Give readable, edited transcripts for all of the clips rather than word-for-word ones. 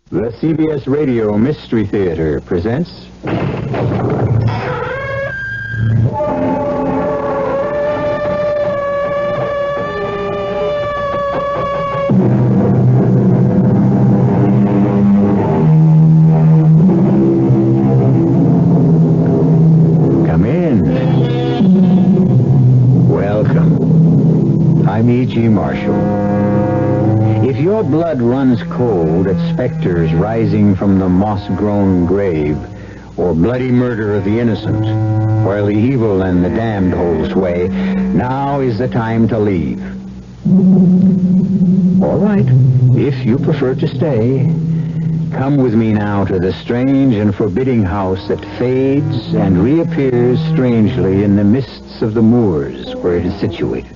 The CBS Radio Mystery Theater presents... Come in. Welcome. I'm E.G. Marshall. If your blood runs cold at specters rising from the moss-grown grave, or bloody murder of the innocent, while the evil and the damned hold sway, now is the time to leave. All right, if you prefer to stay, come with me now to the strange and forbidding house that fades and reappears strangely in the mists of the moors where it is situated.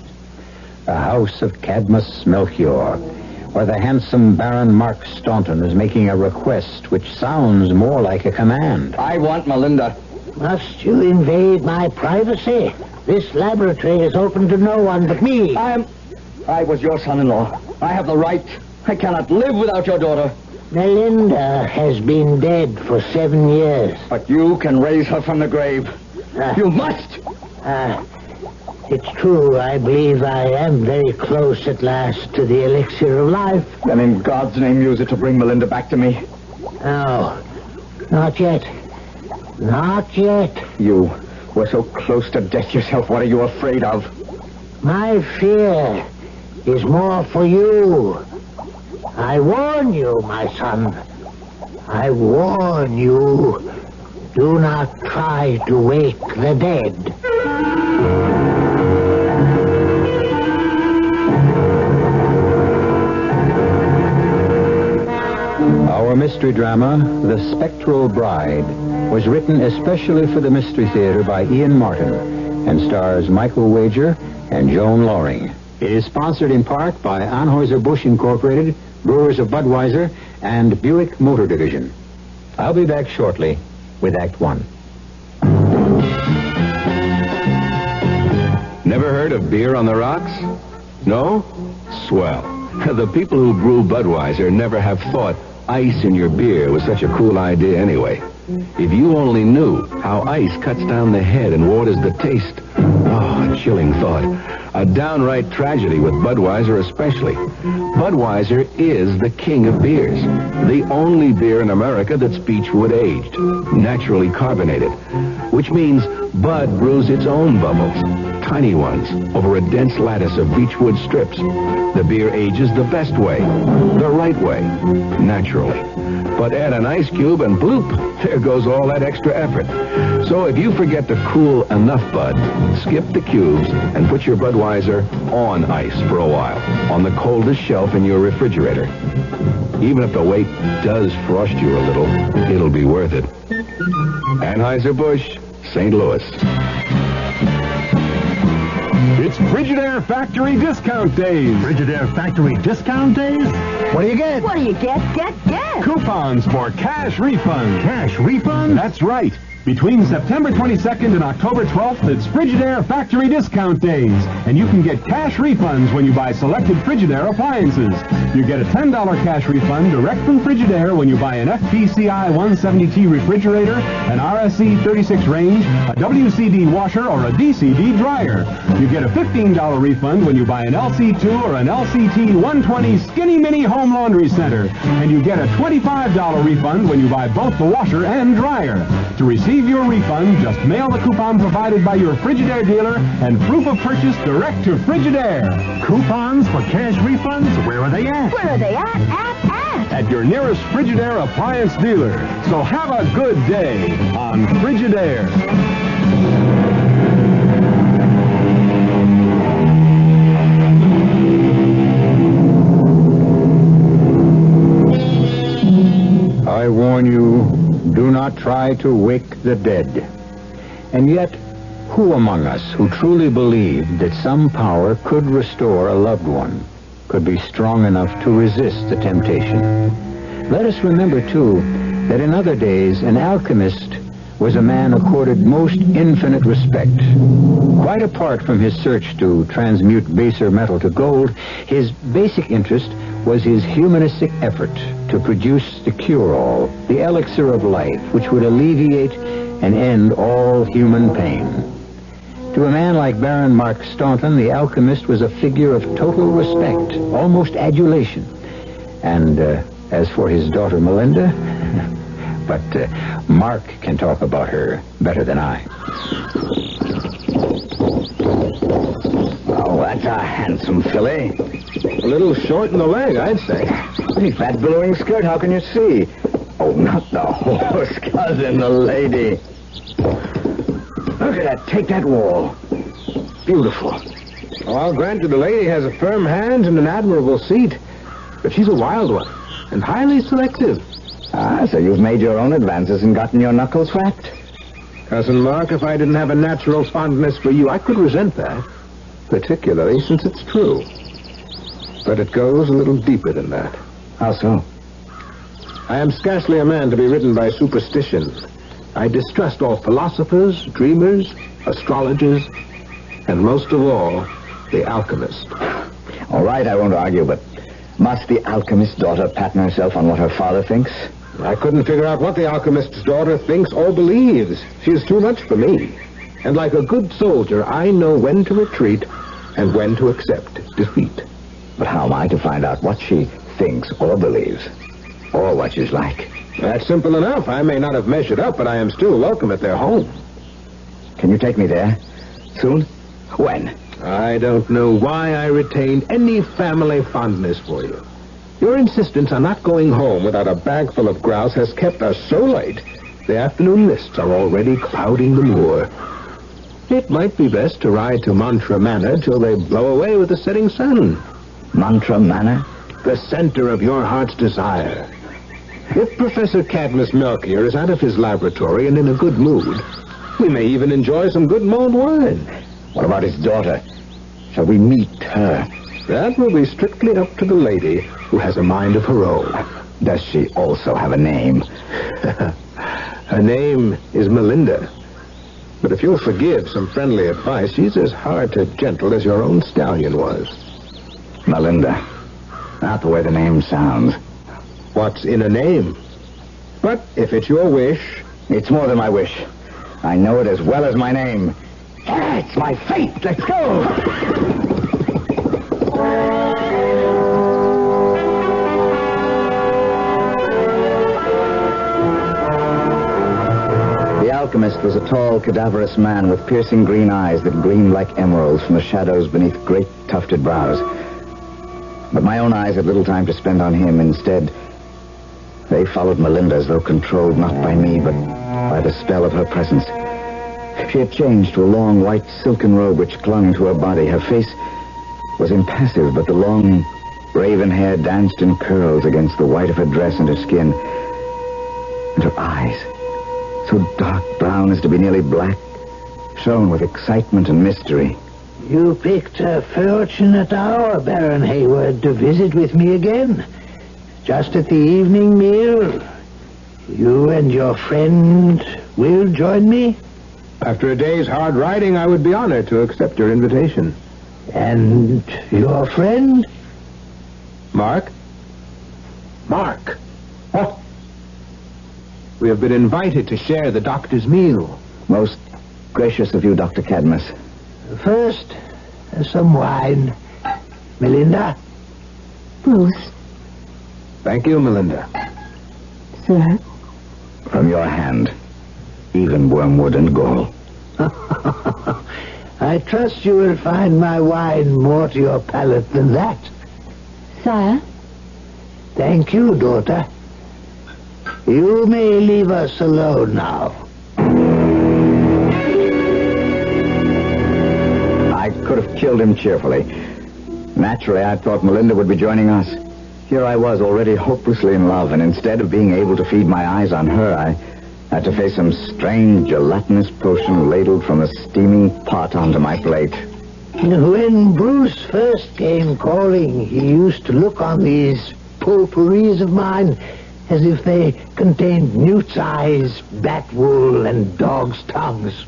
The house of Cadmus Melchior, where the handsome Baron Mark Staunton is making a request which sounds more like a command. I want Melinda. Must you invade my privacy? This laboratory is open to no one but me. I was your son-in-law. I have the right. I cannot live without your daughter. Melinda has been dead for 7 years. But you can raise her from the grave. You must. It's true. I believe I am very close at last to the elixir of life. Then in God's name, use it to bring Melinda back to me. No, not yet. Not yet. You were so close to death yourself. What are you afraid of? My fear is more for you. I warn you, my son. I warn you. Do not try to wake the dead. Our mystery drama, The Spectral Bride, was written especially for the Mystery Theater by Ian Martin and stars Michael Wager and Joan Loring. It is sponsored in part by Anheuser-Busch Incorporated, Brewers of Budweiser, and Buick Motor Division. I'll be back shortly with Act One. Never heard of beer on the rocks? No? Swell. The people who brew Budweiser never have thought ice in your beer was such a cool idea anyway. If you only knew how ice cuts down the head and waters the taste. Oh, a chilling thought. A downright tragedy with Budweiser especially. Budweiser is the king of beers. The only beer in America that's beechwood aged, naturally carbonated. Which means Bud brews its own bubbles. Tiny ones, over a dense lattice of beechwood strips. The beer ages the best way, the right way, naturally. But add an ice cube and bloop, there goes all that extra effort. So if you forget to cool enough Bud, skip the cubes and put your Budweiser on ice for a while, on the coldest shelf in your refrigerator. Even if the wait does frost you a little, it'll be worth it. Anheuser-Busch, St. Louis. It's Frigidaire Factory Discount Days. Frigidaire Factory Discount Days? What do you get? What do you get? Coupons for cash refunds. Cash refunds? That's right. Between September 22nd and October 12th, it's Frigidaire Factory Discount Days. And you can get cash refunds when you buy selected Frigidaire appliances. You get a $10 cash refund direct from Frigidaire when you buy an FPCI 170T refrigerator, an RSC 36 range, a WCD washer, or a DCD dryer. You get a $15 refund when you buy an LC2 or an LCT 120 Skinny Mini Home Laundry Center. And you get a $25 refund when you buy both the washer and dryer. To receive your refund, just mail the coupon provided by your Frigidaire dealer and proof of purchase direct to Frigidaire. Coupons for cash refunds? Where are they at? Where are they at? At your nearest Frigidaire appliance dealer. So have a good day on Frigidaire. I warn you, do not try to wake the dead. And yet, who among us who truly believed that some power could restore a loved one, could be strong enough to resist the temptation? Let us remember, too, that in other days, an alchemist was a man accorded most infinite respect. Quite apart from his search to transmute baser metal to gold, his basic interest was his humanistic effort to produce the cure-all, the elixir of life, which would alleviate and end all human pain. To a man like Baron Mark Staunton, the alchemist was a figure of total respect, almost adulation. And as for his daughter Melinda, but Mark can talk about her better than I. Oh, that's a handsome filly. A little short in the leg, I'd say. Beneath that billowing skirt, how can you see? Oh, not the horse, cousin, the lady. Look at that. Take that wall. Beautiful. Oh, I'll grant you the lady has a firm hand and an admirable seat. But she's a wild one, and highly selective. Ah, so you've made your own advances and gotten your knuckles whacked? Cousin Mark, if I didn't have a natural fondness for you, I could resent that. Particularly since it's true. But it goes a little deeper than that. How so? I am scarcely a man to be ridden by superstition. I distrust all philosophers, dreamers, astrologers, and most of all, the alchemist. All right, I won't argue, but must the alchemist's daughter pattern herself on what her father thinks? I couldn't figure out what the alchemist's daughter thinks or believes. She is too much for me. And like a good soldier, I know when to retreat and when to accept defeat. But how am I to find out what she thinks or believes? Or what she's like? That's simple enough. I may not have measured up, but I am still welcome at their home. Can you take me there? Soon? When? I don't know why I retained any family fondness for you. Your insistence on not going home without a bag full of grouse has kept us so late, the afternoon mists are already clouding the moor. It might be best to ride to Mantra Manor till they blow away with the setting sun. Mantra Manor? The center of your heart's desire. If Professor Cadmus Melchior is out of his laboratory and in a good mood, we may even enjoy some good mulled wine. What about his daughter? Shall we meet her? That will be strictly up to the lady, who has a mind of her own. Does she also have a name? Her name is Melinda. But if you'll forgive some friendly advice, she's as hard to gentle as your own stallion was. Melinda. Not the way the name sounds. What's in a name? But if it's your wish... It's more than my wish. I know it as well as my name. It's my fate. Let's go. The alchemist was a tall, cadaverous man with piercing green eyes that gleamed like emeralds from the shadows beneath great tufted brows. But my own eyes had little time to spend on him. Instead, they followed Melinda as though controlled not by me, but by the spell of her presence. She had changed to a long white silken robe which clung to her body. Her face was impassive, but the long raven hair danced in curls against the white of her dress and her skin. And her eyes, so dark brown as to be nearly black, shone with excitement and mystery. You picked a fortunate hour, Baron Hayward, to visit with me again. Just at the evening meal, you and your friend will join me? After a day's hard riding, I would be honored to accept your invitation. And your friend? Mark? Mark! What? We have been invited to share the doctor's meal. Most gracious of you, Dr. Cadmus. First, some wine. Melinda? Bruce. Thank you, Melinda. Sir? From your hand. Even wormwood and gall. I trust you will find my wine more to your palate than that. Sire? Thank you, daughter. You may leave us alone now. I could have killed him cheerfully. Naturally, I thought Melinda would be joining us. Here I was, already hopelessly in love, and instead of being able to feed my eyes on her, I had to face some strange gelatinous potion ladled from a steaming pot onto my plate. When Bruce first came calling, he used to look on these potpourris of mine as if they contained newt's eyes, bat wool, and dog's tongues.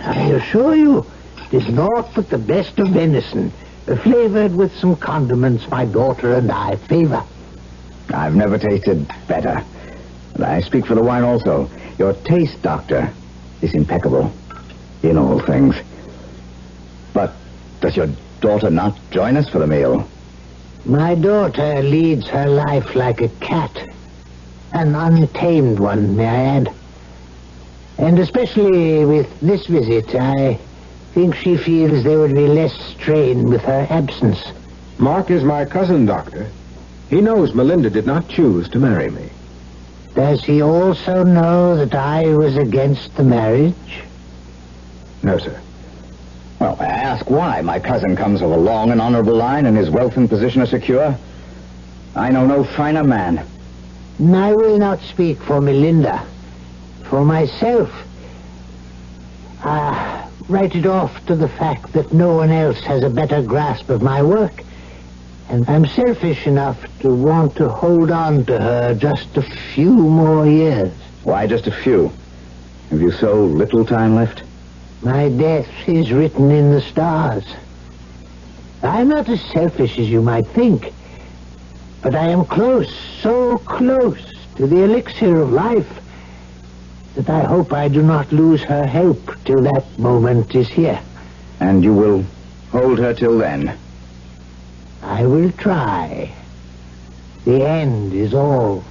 I assure you, it is naught but the best of venison, flavored with some condiments my daughter and I favor. I've never tasted better. And I speak for the wine also. Your taste, Doctor, is impeccable in all things. But does your daughter not join us for the meal? My daughter leads her life like a cat. An untamed one, may I add. And especially with this visit, I think she feels there would be less strain with her absence. Mark is my cousin, Doctor. He knows Melinda did not choose to marry me. Does he also know that I was against the marriage? No, sir. Well, I ask why. My cousin comes of a long and honorable line, and his wealth and position are secure. I know no finer man. I will not speak for Melinda. For myself, I write it off to the fact that no one else has a better grasp of my work. And I'm selfish enough to want to hold on to her just a few more years. Why just a few? Have you so little time left? My death is written in the stars. I'm not as selfish as you might think. But I am close, so close to the elixir of life that I hope I do not lose her help till that moment is here. And you will hold her till then? I will try. The end is all.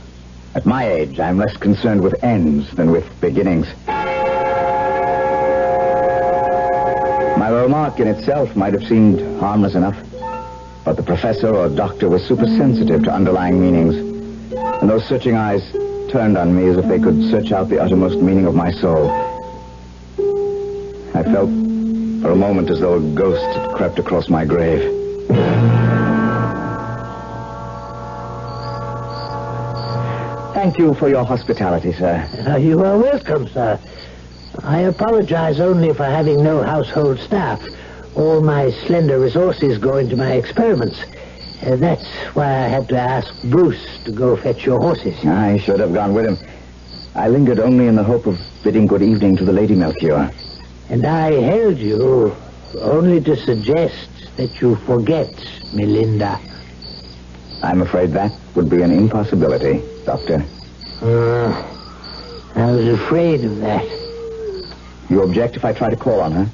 At my age, I'm less concerned with ends than with beginnings. My remark in itself might have seemed harmless enough, but the professor or doctor was supersensitive to underlying meanings, and those searching eyes turned on me as if they could search out the uttermost meaning of my soul. I felt for a moment as though a ghost had crept across my grave. Thank you for your hospitality, sir. You are welcome, sir. I apologize only for having no household staff. All my slender resources go into my experiments. That's why I had to ask Bruce to go fetch your horses. I should have gone with him. I lingered only in the hope of bidding good evening to the Lady Melchior. And I held you only to suggest that you forget Melinda. I'm afraid that would be an impossibility, Doctor. I was afraid of that. You object if I try to call on her?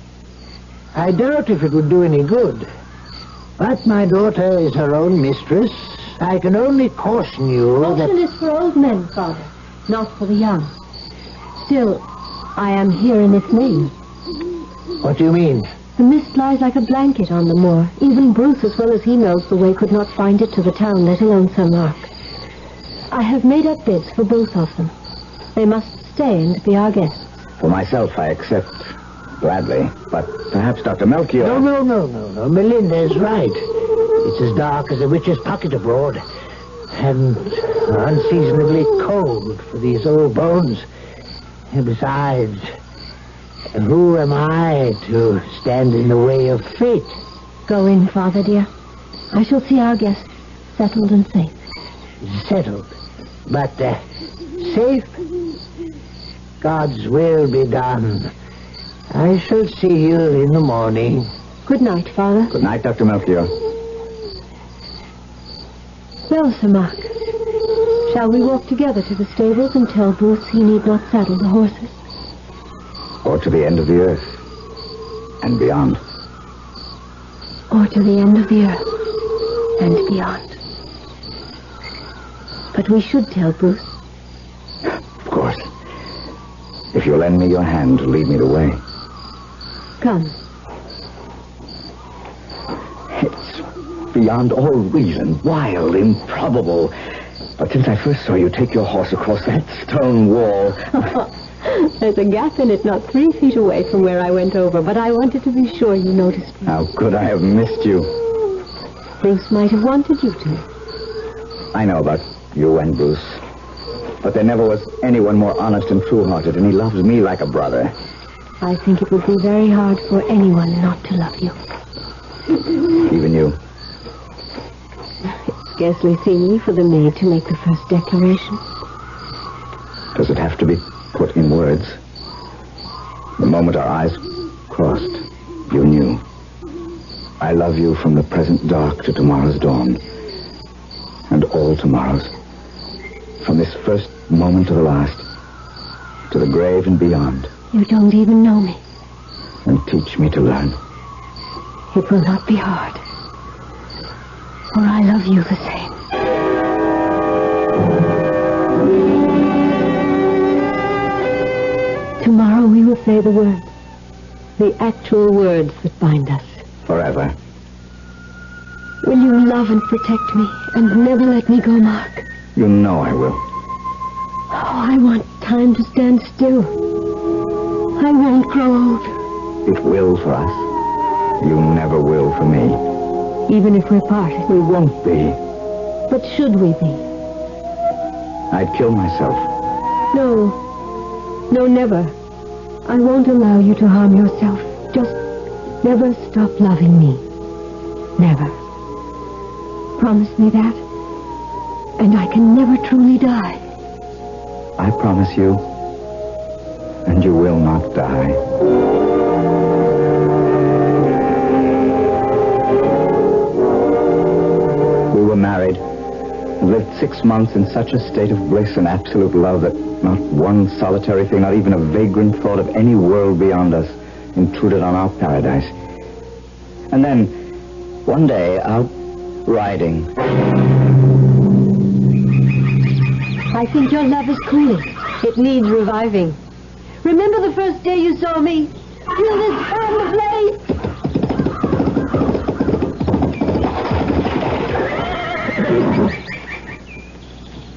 I doubt if it would do any good. But my daughter is her own mistress. I can only caution you that... Caution is for old men, Father, not for the young. Still, I am here in its name. What do you mean? The mist lies like a blanket on the moor. Even Bruce, as well as he knows the way, could not find it to the town, let alone Sir Mark. I have made up bids for both of them. They must stay and be our guests. For myself, I accept gladly. But perhaps Dr. Melchior... No. Melinda is right. It's as dark as a witch's pocket abroad. And unseasonably cold for these old bones. And besides... who am I to stand in the way of fate? Go in, Father, dear. I shall see our guests settled and safe. Settled. But, safe? God's will be done. I shall see you in the morning. Good night, Father. Good night, Dr. Melchior. Well, Sir Mark, shall we walk together to the stables and tell Bruce he need not saddle the horses? Or to the end of the earth. And beyond. Or to the end of the earth. And beyond. But we should tell Bruce. Of course. If you'll lend me your hand to lead me the way. Come. It's beyond all reason, wild, improbable. But since I first saw you take your horse across that stone wall... There's a gap in it not 3 feet away from where I went over, but I wanted to be sure you noticed me. How could I have missed you? Bruce might have wanted you to. I know about you and Bruce. But there never was anyone more honest and true-hearted, and he loves me like a brother. I think it would be very hard for anyone not to love you. Even you. It scarcely seemed me for the maid to make the first declaration. Does it have to be put in words? The moment our eyes crossed, you knew. I love you from the present dark to tomorrow's dawn. And all tomorrows. From this first moment to the last. To the grave and beyond. You don't even know me. And teach me to learn. It will not be hard. For I love you the same. Tomorrow we will say the words. The actual words that bind us. Forever. Will you love and protect me and never let me go, Mark? You know I will. Oh, I want time to stand still. I won't grow old. It will for us. You never will for me. Even if we're parted. We won't be. But should we be? I'd kill myself. No. No, never. I won't allow you to harm yourself. Just never stop loving me. Never. Promise me that. And I can never truly die. I promise you. And you will not die. We were married. And lived 6 months in such a state of bliss and absolute love that not one solitary thing, not even a vagrant thought of any world beyond us, intruded on our paradise. And then, one day, out riding. I think your love is cooling. It needs reviving. Remember the first day you saw me? Feel this hand blaze?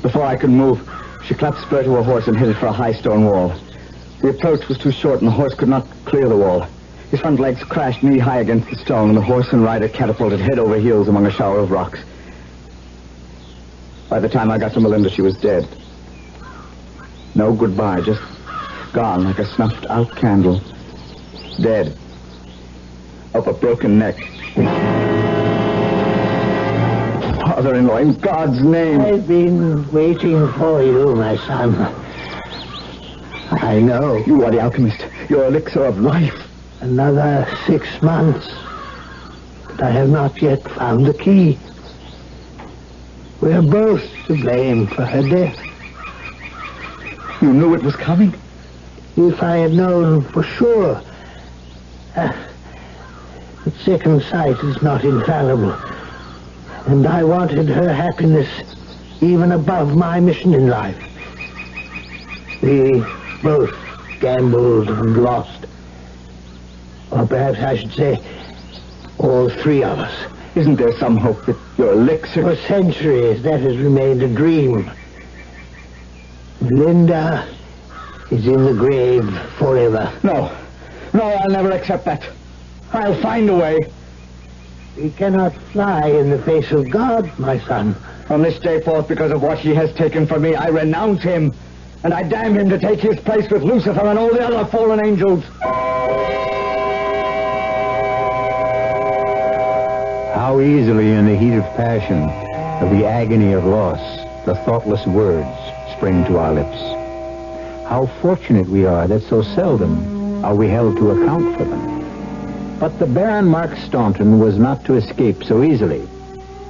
Before I could move, she clapped spur to her horse and headed for a high stone wall. The approach was too short and the horse could not clear the wall. His front legs crashed knee-high against the stone and the horse and rider catapulted head over heels among a shower of rocks. By the time I got to Melinda, she was dead. No goodbye, just gone like a snuffed-out candle. Dead. Of a broken neck. Father-in-law, in God's name. I've been waiting for you, my son. I know. You are the alchemist. Your elixir of life. Another 6 months. But I have not yet found the key. We're both to blame for her death. You knew it was coming? If I had known for sure. But second sight is not infallible. And I wanted her happiness even above my mission in life. We both gambled and lost. Or perhaps I should say, all three of us. Isn't there some hope that your elixir... For centuries, that has remained a dream. Melinda is in the grave forever. No. No, I'll never accept that. I'll find a way. We cannot fly in the face of God, my son. From this day forth, because of what he has taken from me, I renounce him. And I damn him to take his place with Lucifer and all the other fallen angels. How easily in the heat of passion, of the agony of loss, the thoughtless words spring to our lips. How fortunate we are that so seldom are we held to account for them. But the Baron Mark Staunton was not to escape so easily,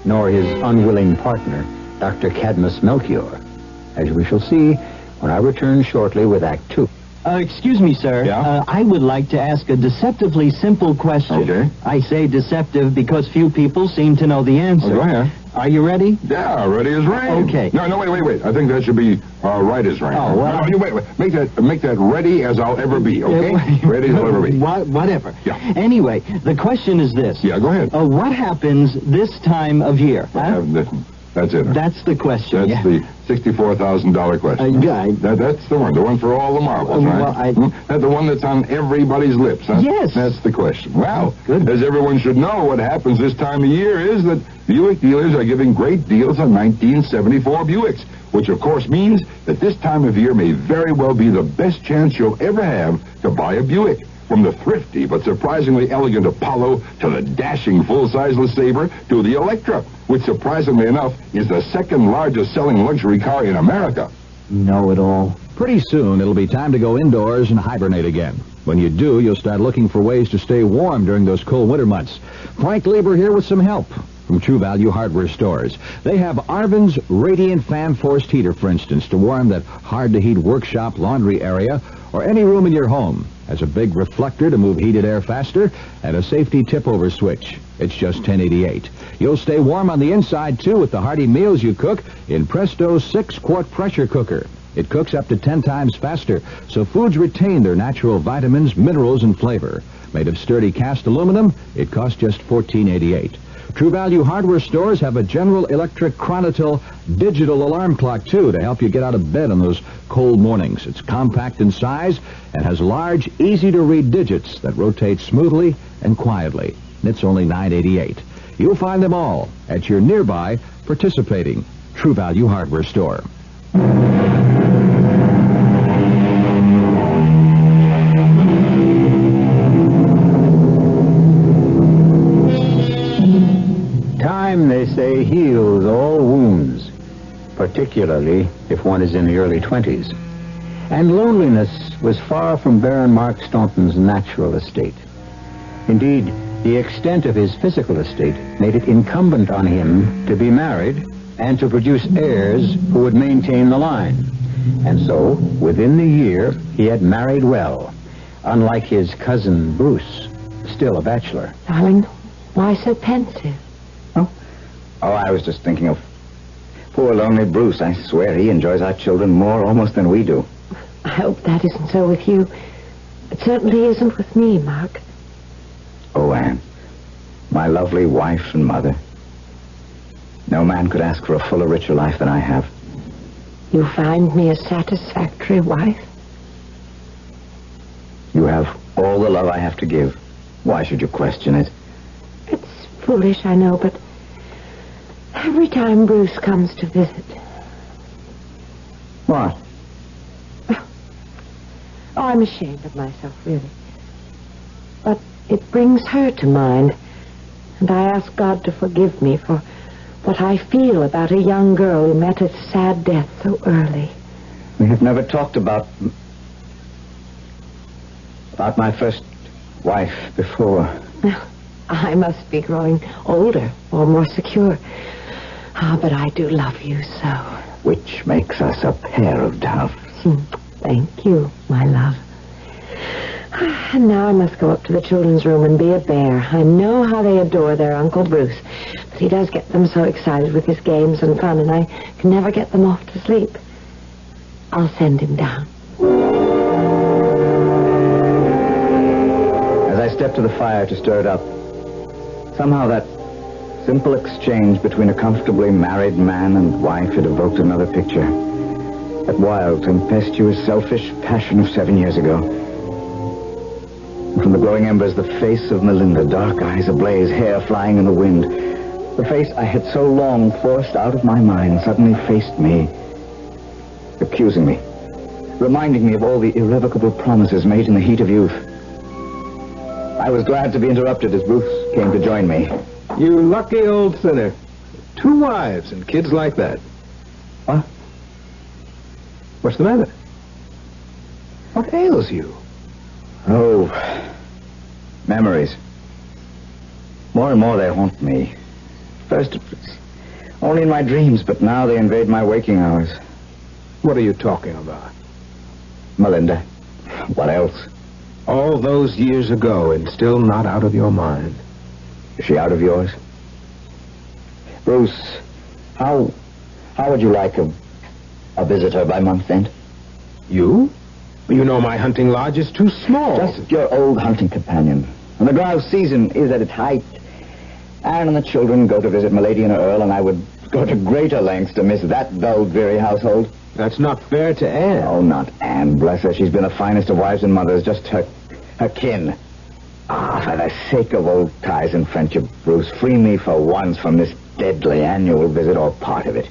nor his unwilling partner, Dr. Cadmus Melchior, as we shall see when I return shortly with Act 2. Excuse me, sir. Yeah? I would like to ask a deceptively simple question. Okay. I say deceptive because few people seem to know the answer. Go ahead. Are you ready? Yeah, ready as rain. Okay. No, wait. I think that should be right as rain. Oh, well, No, wait. Make that ready as I'll ever be, okay? Ready as I'll ever be. Whatever. Yeah. Anyway, the question is this. Yeah, go ahead. What happens this time of year? Huh? That's it. That's the question. That's the $64,000 question. That's the one for all the marbles, right? Well, That's the one that's on everybody's lips, huh? Yes. That's the question. Well, Good. as everyone should know, what happens this time of year is that Buick dealers are giving great deals on 1974 Buicks, which of course means that this time of year may very well be the best chance you'll ever have to buy a Buick. From the thrifty but surprisingly elegant Apollo to the dashing full-size LeSabre to the Electra, which surprisingly enough is the second largest selling luxury car in America. know-it-all. Pretty soon, it'll be time to go indoors and hibernate again. When you do, you'll start looking for ways to stay warm during those cold winter months. Frank Lieber here with some help from True Value Hardware Stores. They have Arvin's Radiant Fan Forced Heater, for instance, to warm that hard-to-heat workshop laundry area or any room in your home. Has a big reflector to move heated air faster and a safety tip-over switch. It's just $10.88. You'll stay warm on the inside, too, with the hearty meals you cook in Presto's 6-quart pressure cooker. It cooks up to 10 times faster, so foods retain their natural vitamins, minerals, and flavor. Made of sturdy cast aluminum, it costs just $14.88. True Value Hardware Stores have a General Electric Chronotel digital alarm clock, too, to help you get out of bed on those cold mornings. It's compact in size and has large, easy-to-read digits that rotate smoothly and quietly. It's only $9.88. You'll find them all at your nearby participating True Value Hardware store. Time, they say, heals all wounds, particularly if one is in the early 20s. And loneliness was far from Baron Mark Staunton's natural estate. Indeed, the extent of his physical estate made it incumbent on him to be married and to produce heirs who would maintain the line. And so, within the year, he had married well, unlike his cousin Bruce, still a bachelor. Darling, why so pensive? Oh, I was just thinking of poor lonely Bruce. I swear he enjoys our children more almost than we do. I hope that isn't so with you. It certainly isn't with me, Mark. Oh, Anne, my lovely wife and mother. No man could ask for a fuller, richer life than I have. You find me a satisfactory wife? You have all the love I have to give. Why should you question it? It's foolish, I know, but every time Bruce comes to visit... What? Oh, I'm ashamed of myself, really. But it brings her to mind, and I ask God to forgive me for what I feel about a young girl who met a sad death so early. We have never talked about my first wife before. I must be growing older or more secure. But I do love you so. Which makes us a pair of doves. Thank you, my love. And now I must go up to the children's room and be a bear. I know how they adore their Uncle Bruce, but he does get them so excited with his games and fun, and I can never get them off to sleep. I'll send him down. As I stepped to the fire to stir it up, somehow that simple exchange between a comfortably married man and wife had evoked another picture. That wild, tempestuous, selfish passion of 7 years ago. And from the glowing embers, the face of Melinda, dark eyes ablaze, hair flying in the wind. The face I had so long forced out of my mind suddenly faced me, accusing me, reminding me of all the irrevocable promises made in the heat of youth. I was glad to be interrupted as Bruce came to join me. You lucky old sinner. 2 wives and kids like that. What? What's the matter? What ails you? Oh, memories. More and more they haunt me. First it was only in my dreams, but now they invade my waking hours. What are you talking about? Melinda. What else? All those years ago and still not out of your mind. Is she out of yours? Bruce, how would you like a visitor by month's end? You? You know my hunting lodge is too small. Just your old hunting companion. And the grouse season is at its height. Anne and the children go to visit Milady and her Earl, and I would go to greater lengths to miss that dull, dreary household. That's not fair to Anne. Oh, not Anne, bless her. She's been the finest of wives and mothers, just her kin. Ah, for the sake of old ties and friendship, Bruce, free me for once from this deadly annual visit or part of it.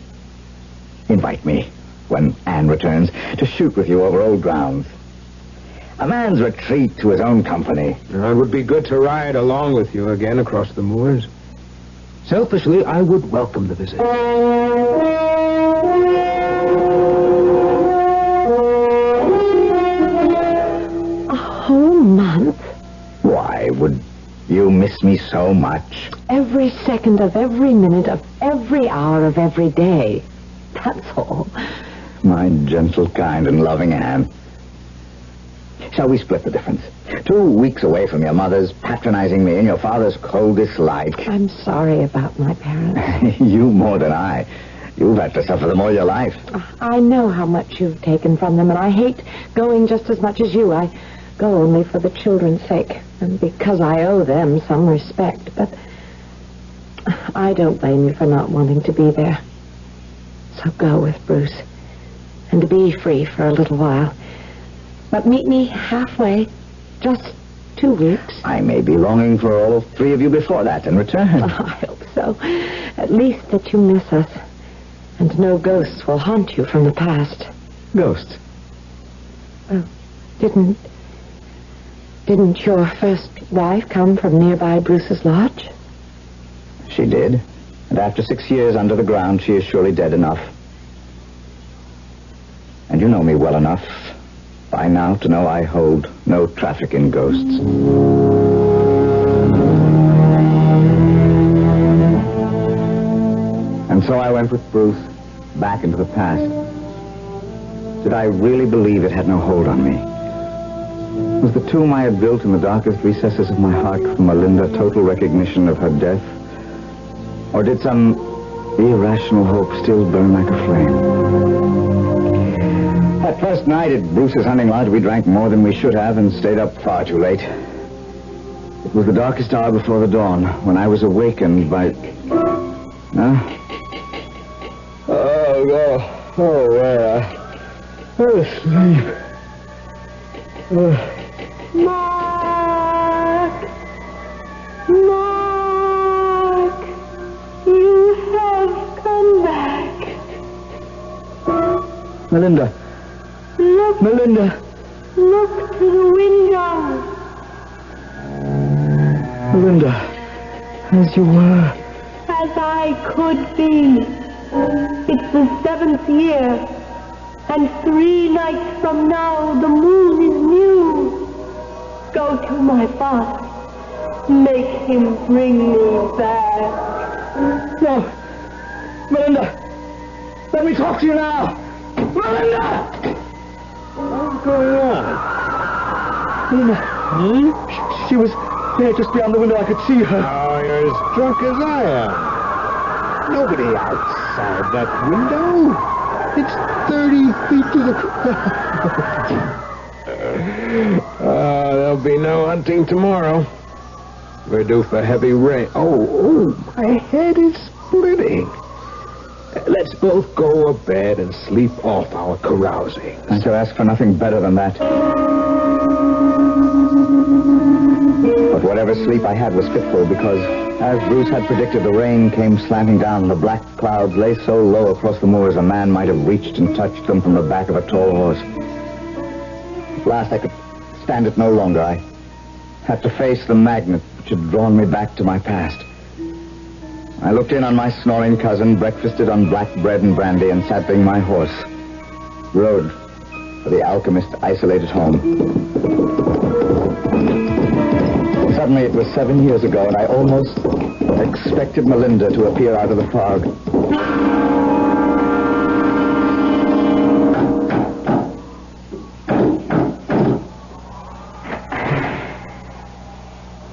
Invite me, when Anne returns, to shoot with you over old grounds. A man's retreat to his own company. It would be good to ride along with you again across the moors. Selfishly, I would welcome the visit. miss me so much. Every second of every minute of every hour of every day. That's all. My gentle, kind, and loving Anne. Shall we split the difference? 2 weeks away from your mother's patronizing me and your father's cold dislike. I'm sorry about my parents. You more than I. You've had to suffer them all your life. I know how much you've taken from them, and I hate going just as much as you. I go only for the children's sake, and because I owe them some respect. But I don't blame you for not wanting to be there. So go with Bruce, and be free for a little while. But meet me halfway, just 2 weeks. I may be longing for all 3 of you before that in return. Oh, I hope so. At least that you miss us. And no ghosts will haunt you from the past. Ghosts? Well, didn't your first wife come from nearby Bruce's lodge? She did. And after 6 years under the ground, she is surely dead enough. And you know me well enough by now to know I hold no traffic in ghosts. And so I went with Bruce back into the past. Did I really believe it had no hold on me? Was the tomb I had built in the darkest recesses of my heart for Melinda total recognition of her death? Or did some irrational hope still burn like a flame? That first night at Bruce's hunting lodge, we drank more than we should have and stayed up far too late. It was the darkest hour before the dawn when I was awakened by... I was asleep. Mark! Mark! You have come back. Melinda. Look. Melinda. Look to the window. Melinda. As you were. As I could be. It's the 7th year. And 3 nights from now, the moon is new. Go to my father. Make him bring me back. No. Melinda. Let me talk to you now. Melinda! What's going on? Melinda. She was there just beyond the window. I could see her. Oh, you're as drunk as I am. Nobody outside that window. It's 30 feet to the... There'll be no hunting tomorrow. We're due for heavy rain. Oh, my head is splitting. Let's both go to bed and sleep off our carousing. I shall ask for nothing better than that. But whatever sleep I had was fitful because, as Bruce had predicted, the rain came slanting down and the black clouds lay so low across the moors a man might have reached and touched them from the back of a tall horse. At last I could stand it no longer. I had to face the magnet which had drawn me back to my past. I looked in on my snoring cousin, breakfasted on black bread and brandy, and saddling my horse, rode for the alchemist's isolated home. Suddenly it was 7 years ago, and I almost expected Melinda to appear out of the fog.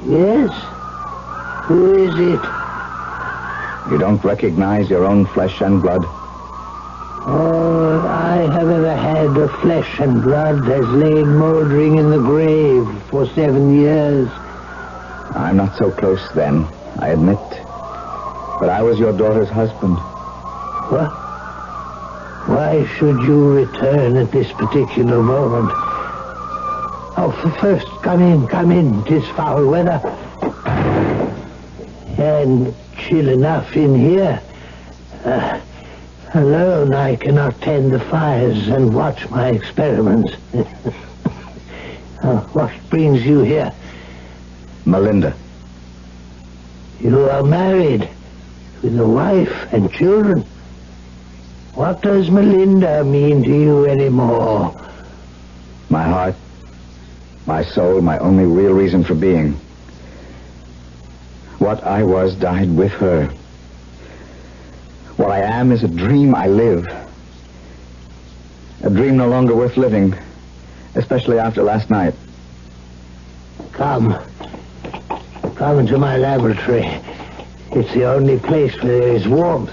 Yes? Who is it? You don't recognize your own flesh and blood? All I have ever had of flesh and blood has lain moldering in the grave for 7 years. I'm not so close then, I admit. But I was your daughter's husband. What? Why should you return at this particular moment? Oh, first, come in. 'Tis foul weather. And chill enough in here. Alone, I cannot tend the fires and watch my experiments. What brings you here? Melinda. You are married, with a wife and children. What does Melinda mean to you anymore? My heart, my soul, my only real reason for being. What I was died with her. What I am is a dream I live. A dream no longer worth living, especially after last night. Come into my laboratory. It's the only place where there is warmth.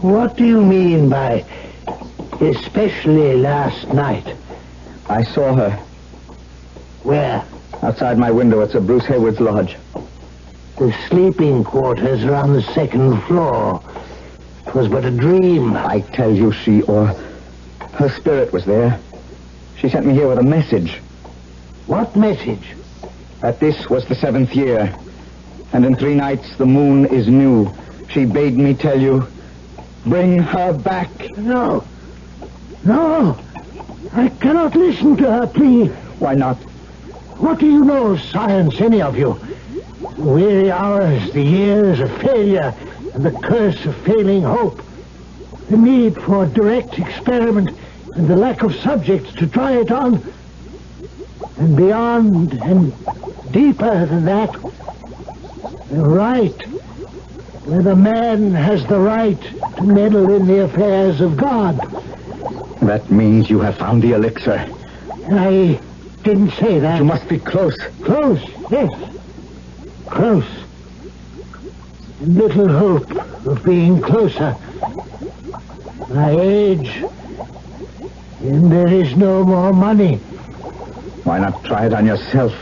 What do you mean by especially last night? I saw her. Where? Outside my window at Sir Bruce Hayward's lodge. The sleeping quarters are on the second floor. It was but a dream. I tell you, her spirit was there. She sent me here with a message. What message? That this was the 7th year, and in 3 nights the moon is new. She bade me tell you, bring her back. No, I cannot listen to her plea. Why not? What do you know of science, any of you? The weary hours, the years of failure, and the curse of failing hope. The need for direct experiment and the lack of subjects to try it on. And beyond and deeper than that, the right, where the man has the right to meddle in the affairs of God. That means you have found the elixir. I didn't say that. You must be close. Close, yes. Close. And little hope of being closer. My age, and there is no more money. Why not try it on yourself?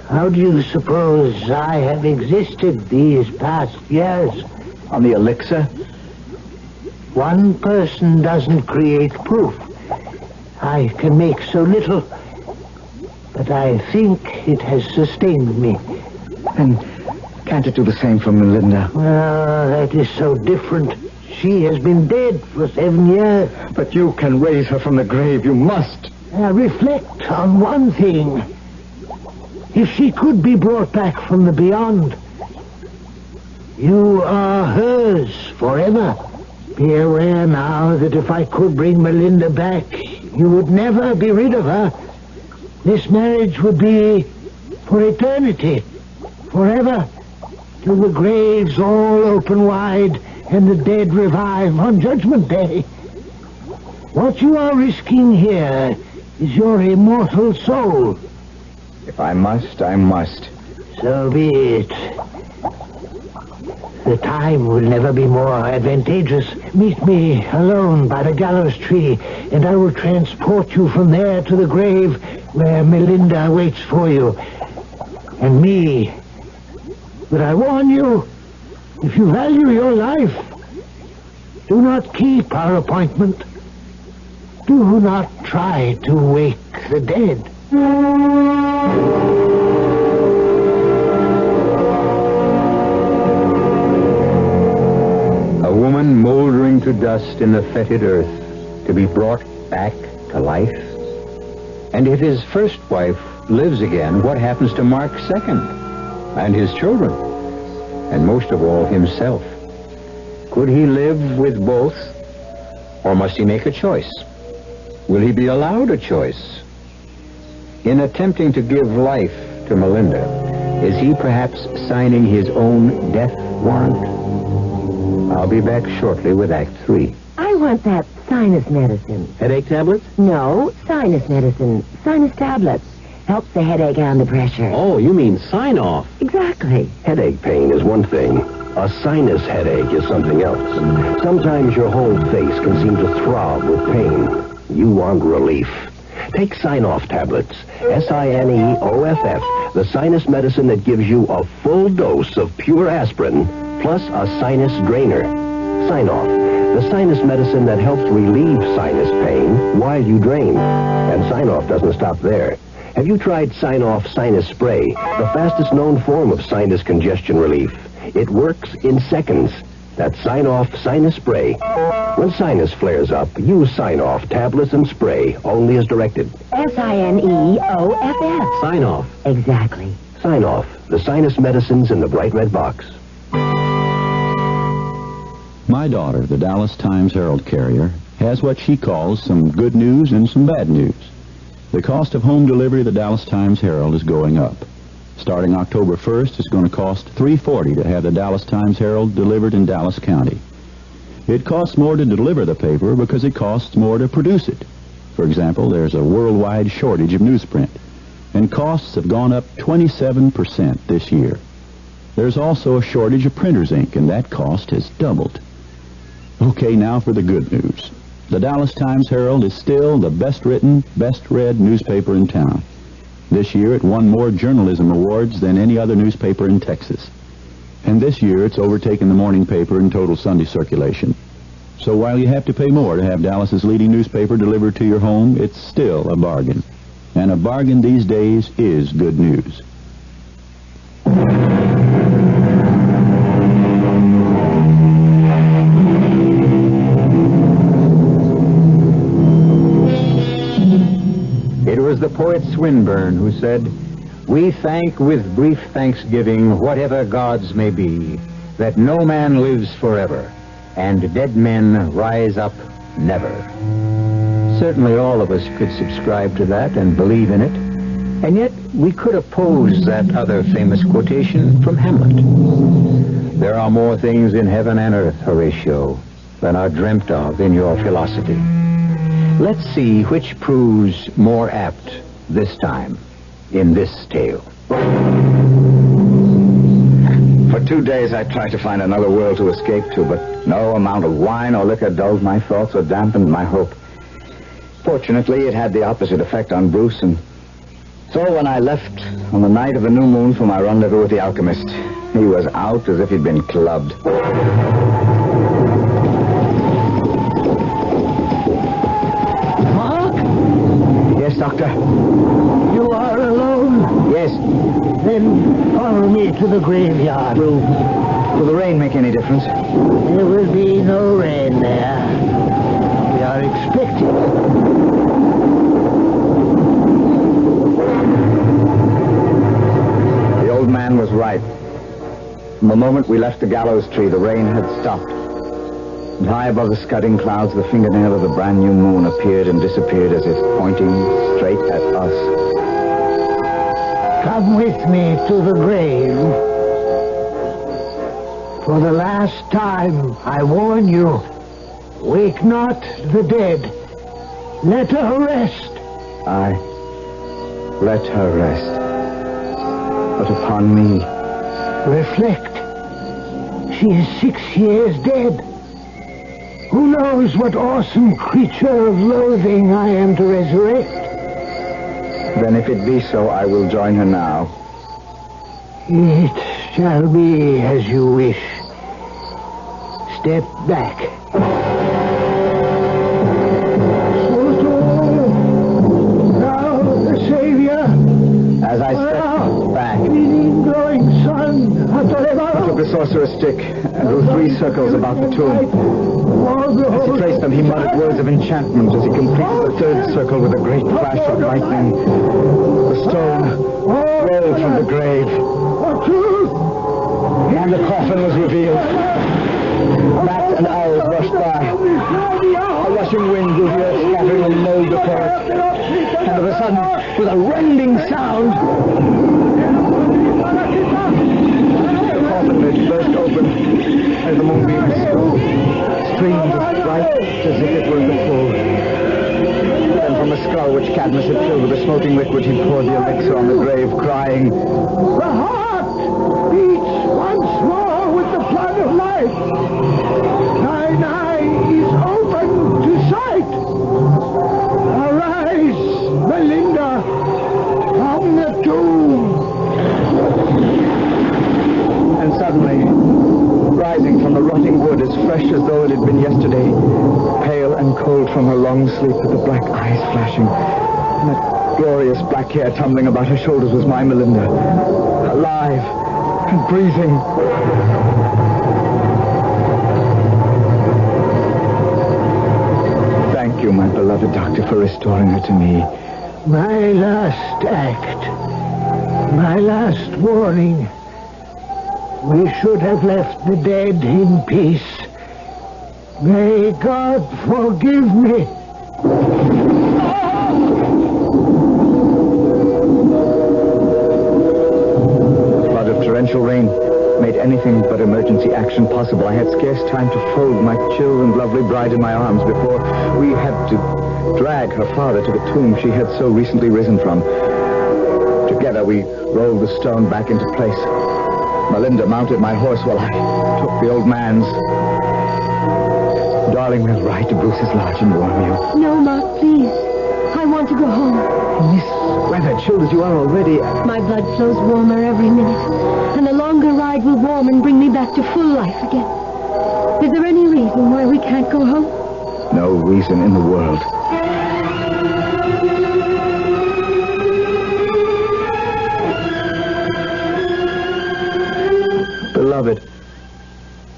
How do you suppose I have existed these past years? On the elixir? One person doesn't create proof. I can make so little, but I think it has sustained me. And can't it do the same for Melinda? That is so different. She has been dead for 7 years. But you can raise her from the grave. You must. Reflect on one thing. If she could be brought back from the beyond, you are hers forever. Be aware now that if I could bring Melinda back, you would never be rid of her. This marriage would be for eternity, forever, till the graves all open wide and the dead revive on Judgment Day. What you are risking here is your immortal soul. If I must, I must. So be it. The time will never be more advantageous. Meet me alone by the gallows tree, and I will transport you from there to the grave where Melinda waits for you. And me. But I warn you, if you value your life, do not keep our appointment. Do not try to wake the dead. A woman moldering to dust in the fetid earth, to be brought back to life. And if his first wife lives again, what happens to Mark's second? And his children? And most of all, himself? Could he live with both? Or must he make a choice? Will he be allowed a choice? In attempting to give life to Melinda, is he perhaps signing his own death warrant? I'll be back shortly with Act 3. I want that sinus medicine. Headache tablets? No, sinus medicine. Sinus tablets. Helps the headache and the pressure. Oh, you mean sign-off. Exactly. Headache pain is one thing. A sinus headache is something else. Sometimes your whole face can seem to throb with pain. You want relief. Take Sign-Off tablets. SINEOFF, the sinus medicine that gives you a full dose of pure aspirin, plus a sinus drainer. Sign-Off, the sinus medicine that helps relieve sinus pain while you drain. And Sign-Off doesn't stop there. Have you tried Sign-Off Sinus Spray, the fastest known form of sinus congestion relief? It works in seconds. That's Sign-Off Sinus Spray. When sinus flares up, use Sign-Off tablets and spray, only as directed. SINEOFF. Sign-Off. Exactly. Sign-Off, the sinus medicines in the bright red box. My daughter, the Dallas Times Herald carrier, has what she calls some good news and some bad news. The cost of home delivery of the Dallas Times-Herald is going up. Starting October 1st, it's going to cost $3.40 to have the Dallas Times-Herald delivered in Dallas County. It costs more to deliver the paper because it costs more to produce it. For example, there's a worldwide shortage of newsprint, and costs have gone up 27% this year. There's also a shortage of printer's ink, and that cost has doubled. Okay, now for the good news. The Dallas Times-Herald is still the best-written, best-read newspaper in town. This year it won more journalism awards than any other newspaper in Texas. And this year it's overtaken the morning paper in total Sunday circulation. So while you have to pay more to have Dallas's leading newspaper delivered to your home, it's still a bargain. And a bargain these days is good news. It was the poet Swinburne who said, "We thank with brief thanksgiving whatever gods may be, that no man lives forever, and dead men rise up never." Certainly all of us could subscribe to that and believe in it, and yet we could oppose that other famous quotation from Hamlet. There are more things in heaven and earth, Horatio, than are dreamt of in your philosophy. Let's see which proves more apt this time in this tale. For 2 days I tried to find another world to escape to, but no amount of wine or liquor dulled my thoughts or dampened my hope. Fortunately, it had the opposite effect on Bruce, and so when I left on the night of the new moon for my rendezvous with the alchemist, he was out as if he'd been clubbed. Yes, Doctor? You are alone? Yes. Then follow me to the graveyard. Will the rain make any difference? There will be no rain there. We are expecting. The old man was right. From the moment we left the gallows tree, the rain had stopped. And high above the scudding clouds, the fingernail of the brand new moon appeared and disappeared as if pointing straight at us. Come with me to the grave. For the last time, I warn you, wake not the dead. Let her rest. Aye, let her rest. But upon me. Reflect. She is 6 years dead. Who knows what awesome creature of loathing I am to resurrect? Then if it be so, I will join her now. It shall be as you wish. Step back. Now the Savior. As I stepped back, Glowing sun. I took the sorcerer's stick and drew 3 circles about the tomb. As he traced them, he muttered words of enchantment as he completed the 3rd circle with a great flash of lightning. The stone rolled from the grave, and the coffin was revealed. Bats and owls rushed by. A rushing wind blew the earth, scattering the mold before it. And of a sudden, with a rending sound, the coffin lid burst open as the moonbeams streamed as bright as if it were the full. Then from a skull which Cadmus had filled with a smoking liquid, he poured the elixir on the grave, crying, The heart beats once more with the flood of life. Thine eye is open to sight. Arise, Belinda, from the tomb. And suddenly, rising from the rotting wood as fresh as though it had been yesterday, pale and cold from her long sleep with the black eyes flashing, and that glorious black hair tumbling about her shoulders was my Melinda, alive and breathing. Thank you, my beloved doctor, for restoring her to me. My last act, my last warning. We should have left the dead in peace. May God forgive me. torrential rain made anything but emergency action possible. I had scarce time to fold my chill and lovely bride in my arms before we had to drag her father to the tomb she had so recently risen from. Together we rolled the stone back into place. Melinda mounted my horse while I took the old man's. Darling, we'll ride to Bruce's lodge and warm you. No, Mark, please. I want to go home. In this weather, chilled as you are already. My blood flows warmer every minute, and a longer ride will warm and bring me back to full life again. Is there any reason why we can't go home? No reason in the world. Beloved,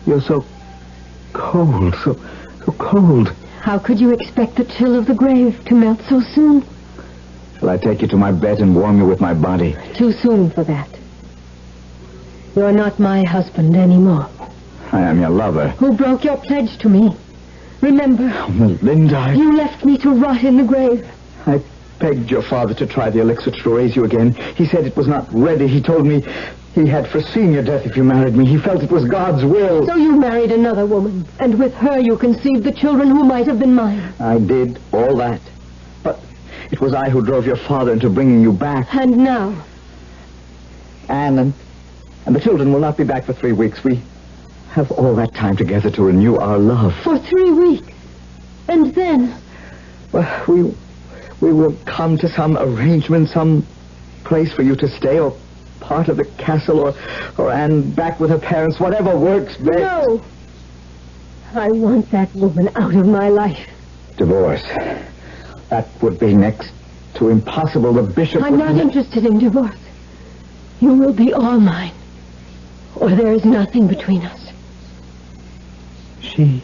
you're so cold, so cold. How could you expect the chill of the grave to melt so soon? Shall I take you to my bed and warm you with my body? Too soon for that. You're not my husband anymore. I am your lover. Who broke your pledge to me? Remember? Oh, Melinda, You left me to rot in the grave. I begged your father to try the elixir to raise you again. He said it was not ready. He told me he had foreseen your death if you married me. He felt it was God's will. So you married another woman, and with her you conceived the children who might have been mine. I did all that. But it was I who drove your father into bringing you back. And now? Anne and the children will not be back for 3 weeks. We have all that time together to renew our love. For 3 weeks? And then? Well, we will come to some arrangement, some place for you to stay, or part of the castle, or Anne back with her parents, whatever works best. No! I want that woman out of my life. Divorce. That would be next to impossible. The bishop I'm not interested in divorce. You will be all mine, or there is nothing between us. She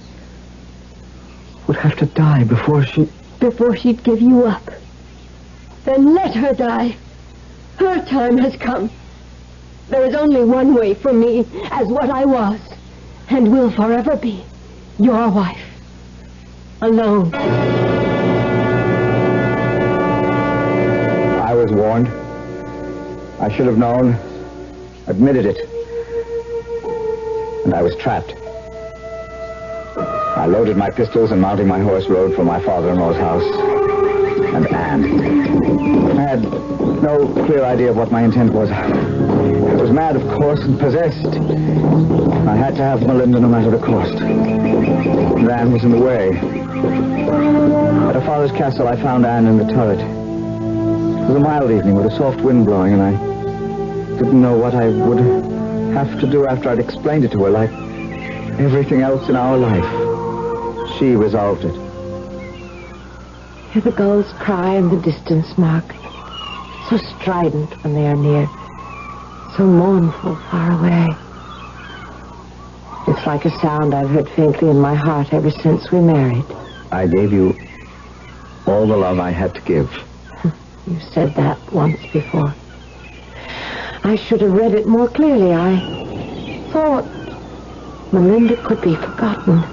would have to die before she'd give you up. Then let her die. Her time has come. There is only one way for me as what I was, and will forever be, your wife. Alone. I was warned. I should have known, admitted it. And I was trapped. I loaded my pistols and, mounting my horse, rode for my father-in-law's house and Anne. I had no clear idea of what my intent was. I was mad, of course, and possessed. I had to have Melinda no matter the cost. And Anne was in the way. At her father's castle, I found Anne in the turret. It was a mild evening with a soft wind blowing, and I didn't know what I would have to do after I'd explained it to her, like everything else in our life. She resolved it. Hear the gulls cry in the distance, Mark. So strident when they are near. So mournful far away. It's like a sound I've heard faintly in my heart ever since we married. I gave you all the love I had to give. You said that once before. I should have read it more clearly. I thought Melinda could be forgotten.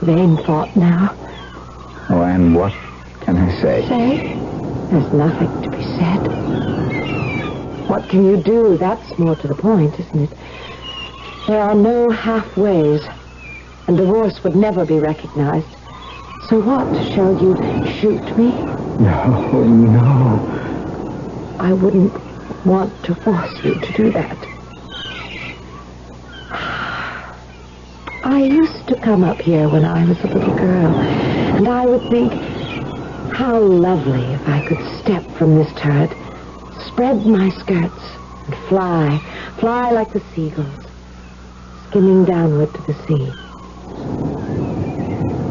Vain thought now. Oh, and what can I say? Say? There's nothing to be said. What can you do? That's more to the point, isn't it? There are no halfways, and divorce would never be recognized. So what? Shall you shoot me? No. I wouldn't want to force you to do that. I used to come up here when I was a little girl, and I would think, how lovely if I could step from this turret, spread my skirts, and fly like the seagulls, skimming downward to the sea.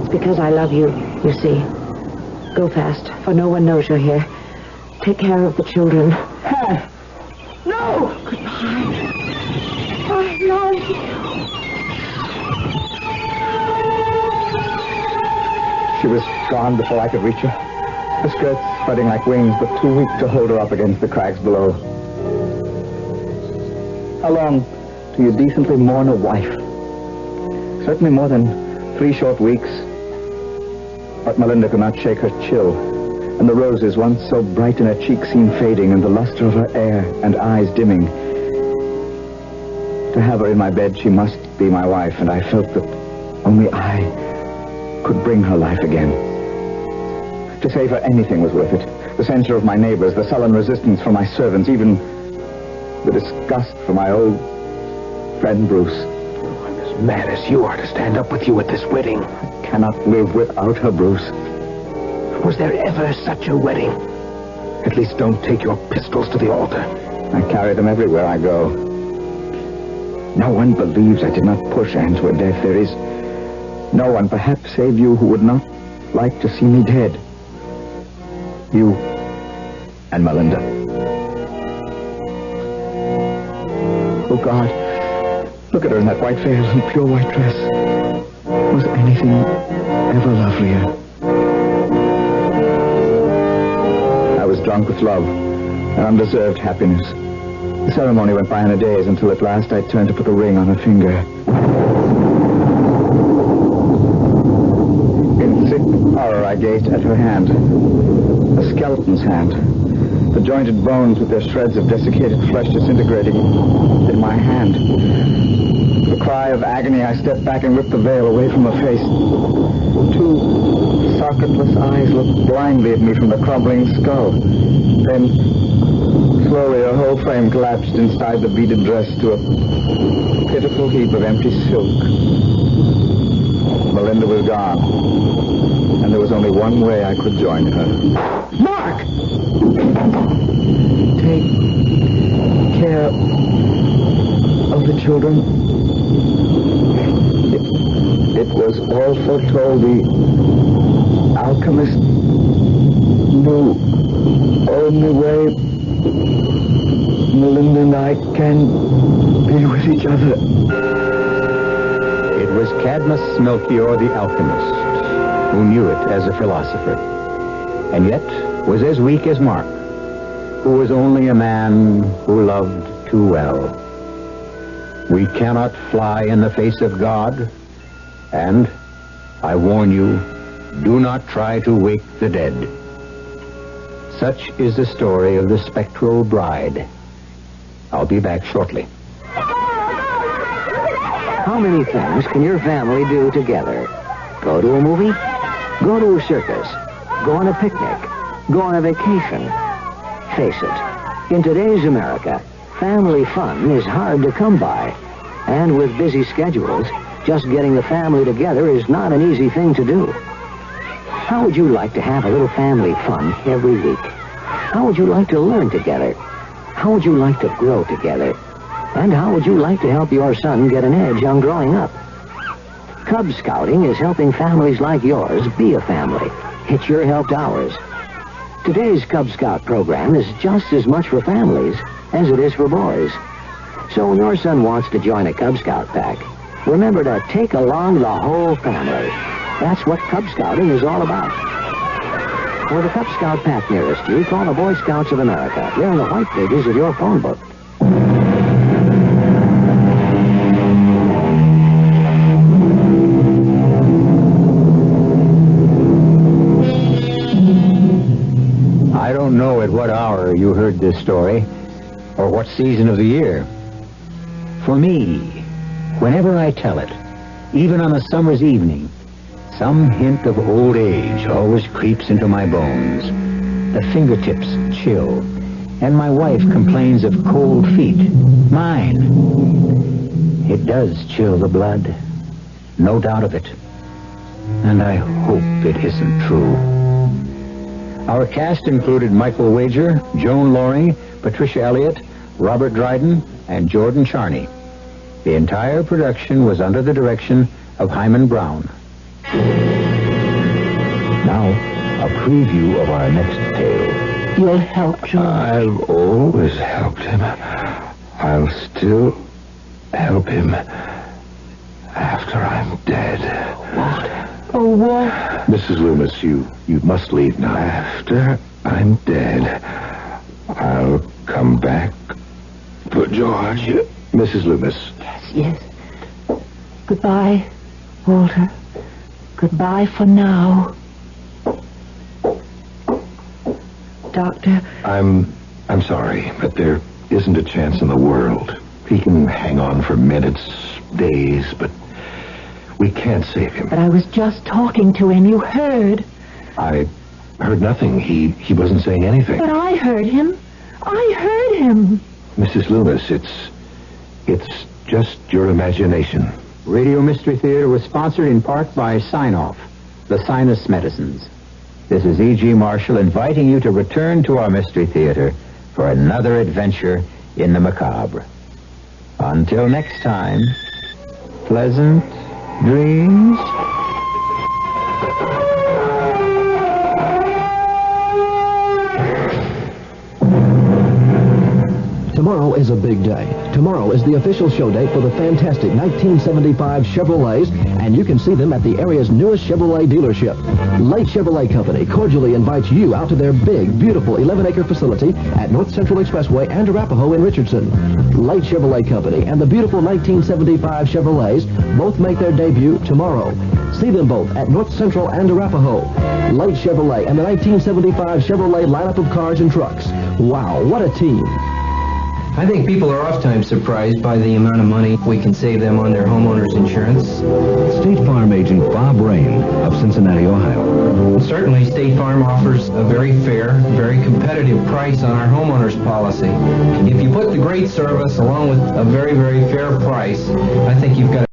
It's because I love you, you see. Go fast, for no one knows you're here. Take care of the children. No! Goodbye. I love you. She was gone before I could reach her. Her skirts spreading like wings, but too weak to hold her up against the crags below. How long do you decently mourn a wife? Certainly more than 3 short weeks. But Melinda could not shake her chill, and the roses, once so bright in her cheeks, seemed fading, and the luster of her hair and eyes dimming. To have her in my bed, she must be my wife, and I felt that only I could bring her life again. To save her, anything was worth it. The censure of my neighbors, the sullen resistance from my servants, even the disgust for my old friend Bruce. I'm as mad as you are to stand up with you at this wedding. I cannot live without her, Bruce. Was there ever such a wedding? At least don't take your pistols to the altar. I carry them everywhere I go. No one believes I did not push Anne to her death. There is no one, perhaps save you, who would not like to see me dead. You and Melinda. Oh, God. Look at her in that white veil and pure white dress. Was anything ever lovelier? I was drunk with love, an undeserved happiness. The ceremony went by in a daze until at last I turned to put the ring on her finger. In sick horror, I gazed at her hand. A skeleton's hand. The jointed bones with their shreds of desiccated flesh disintegrating in my hand. With a cry of agony, I stepped back and ripped the veil away from her face. Two socketless eyes looked blindly at me from the crumbling skull. Then, slowly, her whole frame collapsed inside the beaded dress to a pitiful heap of empty silk. Melinda was gone, and there was only one way I could join her. Mark! Take care of the children. It was all foretold. The alchemist knew only way Melinda and I can be with each other. It was Cadmus Melchior the alchemist who knew it as a philosopher, and yet was as weak as Mark, who was only a man who loved too well. We cannot fly in the face of God, and, I warn you, do not try to wake the dead. Such is the story of the spectral bride. I'll be back shortly. How many things can your family do together? Go to a movie? Go to a circus? Go on a picnic? Go on a vacation? Face it, in today's America, family fun is hard to come by. And with busy schedules, just getting the family together is not an easy thing to do. How would you like to have a little family fun every week? How would you like to learn together? How would you like to grow together? And how would you like to help your son get an edge on growing up? Cub Scouting is helping families like yours be a family. It sure helped ours. Today's Cub Scout program is just as much for families as it is for boys. So when your son wants to join a Cub Scout pack, remember to take along the whole family. That's what Cub Scouting is all about. For the Cub Scout pack nearest you, call the Boy Scouts of America. They're in the white pages of your phone book. I don't know at what hour you heard this story, or what season of the year. For me, whenever I tell it, even on a summer's evening, some hint of old age always creeps into my bones. The fingertips chill, and my wife complains of cold feet. Mine. It does chill the blood, no doubt of it. And I hope it isn't true. Our cast included Michael Wager, Joan Loring, Patricia Elliott, Robert Dryden, and Jordan Charney. The entire production was under the direction of Himan Brown. Now, a preview of our next tale. You'll help, George. I've always helped him. I'll still help him after I'm dead. Walt. Oh, Walt. Mrs. Loomis, you must leave now. After I'm dead, I'll come back for George. Mrs. Loomis. Yes. Goodbye, Walter. Goodbye for now. Doctor. I'm sorry, but there isn't a chance in the world He can hang on for minutes, days, but we can't save him. But I was just talking to him. You heard. I heard nothing. He wasn't saying anything. But I heard him. I heard him. Mrs. Loomis, it's just your imagination. Radio Mystery Theater was sponsored in part by Sign-Off, the sinus medicines. This is E.G. Marshall inviting you to return to our Mystery Theater for another adventure in the macabre. Until next time, pleasant dreams. Tomorrow is a big day. Tomorrow is the official show date for the fantastic 1975 Chevrolets, and you can see them at the area's newest Chevrolet dealership. Light Chevrolet Company cordially invites you out to their big, beautiful 11-acre facility at North Central Expressway and Arapahoe in Richardson. Light Chevrolet Company and the beautiful 1975 Chevrolets both make their debut tomorrow. See them both at North Central and Arapahoe. Light Chevrolet and the 1975 Chevrolet lineup of cars and trucks. Wow, what a team. I think people are oftentimes surprised by the amount of money we can save them on their homeowner's insurance. State Farm agent Bob Rain of Cincinnati, Ohio. Certainly, State Farm offers a very fair, very competitive price on our homeowner's policy. If you put the great service along with a very, very fair price, I think you've got